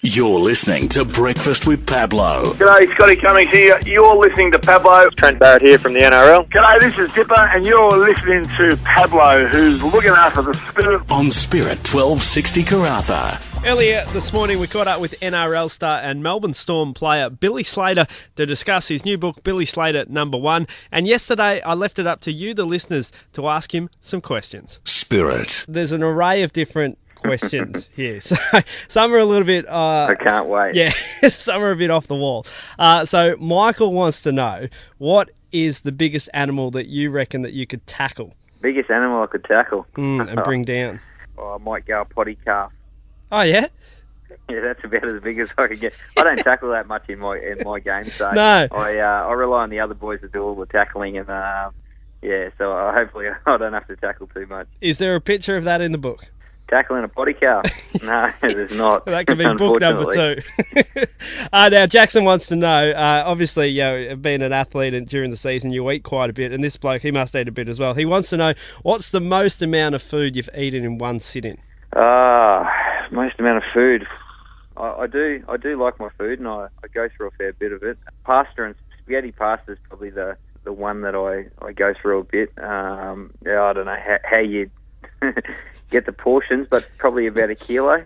You're listening to Breakfast with Pablo. G'day, Scotty Cummings here. You're listening to Pablo. Trent Barrett here from the NRL. G'day, this is Dipper, and you're listening to Pablo, who's looking after the Spirit. On Spirit 1260 Karratha. Earlier this morning, we caught up with NRL star and Melbourne Storm player Billy Slater to discuss his new book, Billy Slater #1. And yesterday, I left it up to you, the listeners, to ask him some questions. Spirit. There's an array of different questions here. So some are a little bit... I can't wait. Yeah, some are a bit off the wall. So Michael wants to know, what is the biggest animal that you reckon that you could tackle? Biggest animal I could tackle? And bring down? I might go a potty calf. Oh, yeah? Yeah, that's about as big as I can get. I don't tackle that much in my game, so No. I rely on the other boys to do all the tackling, and so hopefully I don't have to tackle too much. Is there a picture of that in the book? Tackling a potty calf? No, there's not. That could be book number 2. Now, Jackson wants to know, obviously, being an athlete and during the season, you eat quite a bit, and this bloke, he must eat a bit as well. He wants to know, what's the most amount of food you've eaten in one sitting? Most amount of food. I do like my food, and I go through a fair bit of it. Pasta and spaghetti pasta is probably the one that I go through a bit. I don't know how you get the portions, but probably about a kilo.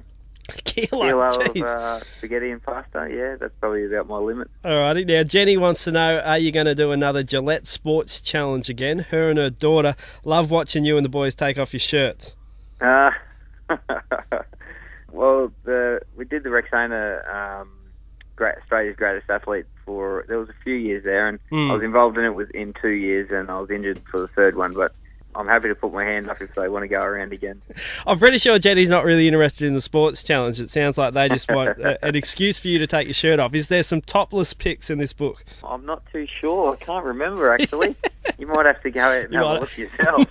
A kilo of spaghetti and pasta, yeah, that's probably about my limit. Alrighty, now Jenny wants to know, are you going to do another Gillette Sports Challenge again? Her and her daughter love watching you and the boys take off your shirts. Well, we did the Rexona Australia's Greatest Athlete there was a few years there, and I was involved in it in 2 years, and I was injured for the third one, but I'm happy to put my hand up if they want to go around again. I'm pretty sure Jenny's not really interested in the sports challenge. It sounds like they just want an excuse for you to take your shirt off. Is there some topless pics in this book? I'm not too sure. I can't remember, actually. You might have to go out and have a look yourself.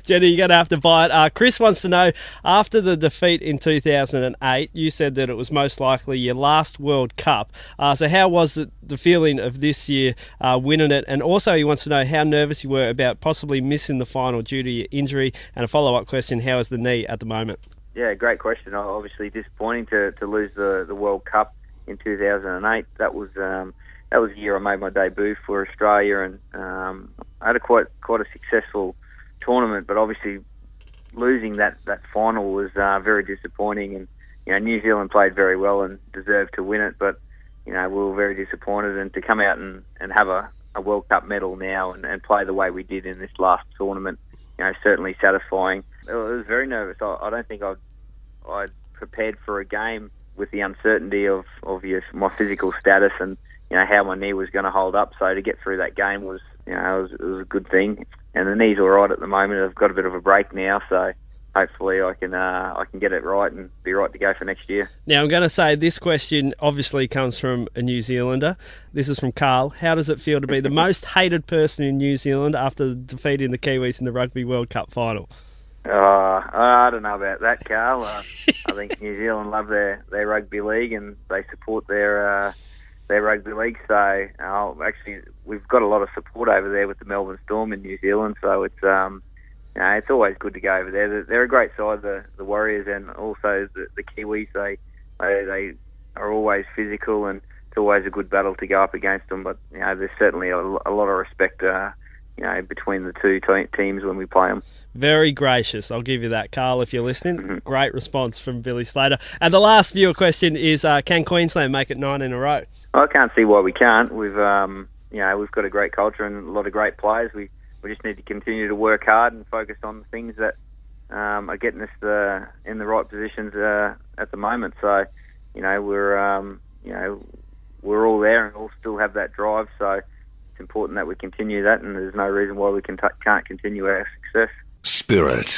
Jenny, you're going to have to buy it. Chris wants to know, after the defeat in 2008, you said that it was most likely your last World Cup. So how was it, the feeling of this year winning it? And also he wants to know how nervous you were about possibly missing the final due to your injury. And a follow-up question, how is the knee at the moment? Yeah, great question. Obviously disappointing to lose the World Cup in 2008. That was the year I made my debut for Australia, and I had quite a successful tournament, but obviously losing that final was very disappointing. And New Zealand played very well and deserved to win it, but we were very disappointed. And to come out and have a World Cup medal now and play the way we did in this last tournament, certainly satisfying. I was very nervous. I don't think I'd prepared for a game with the uncertainty of my physical status and how my knee was going to hold up. So to get through that game was it was a good thing. And the knee's all right at the moment. I've got a bit of a break now, so hopefully I can get it right and be right to go for next year. Now, I'm going to say this question obviously comes from a New Zealander. This is from Carl. How does it feel to be the most hated person in New Zealand after defeating the Kiwis in the Rugby World Cup final? I don't know about that, Carl. I think New Zealand love their rugby league and they support their rugby league. So actually, we've got a lot of support over there with the Melbourne Storm in New Zealand. So it's always good to go over there. They're a great side, the Warriors, and also the Kiwis. They are always physical, and it's always a good battle to go up against them. But there's certainly a lot of respect, between the two teams when we play them. Very gracious, I'll give you that, Carl, if you're listening. Mm-hmm. Great response from Billy Slater. And the last viewer question is, can Queensland make it 9 in a row? I can't see why we can't. We've got a great culture and a lot of great players. We just need to continue to work hard and focus on the things that are getting us in the right positions at the moment. So, we're all there and all still have that drive. So it's important that we continue that, and there's no reason why we can't continue our success. Spirit.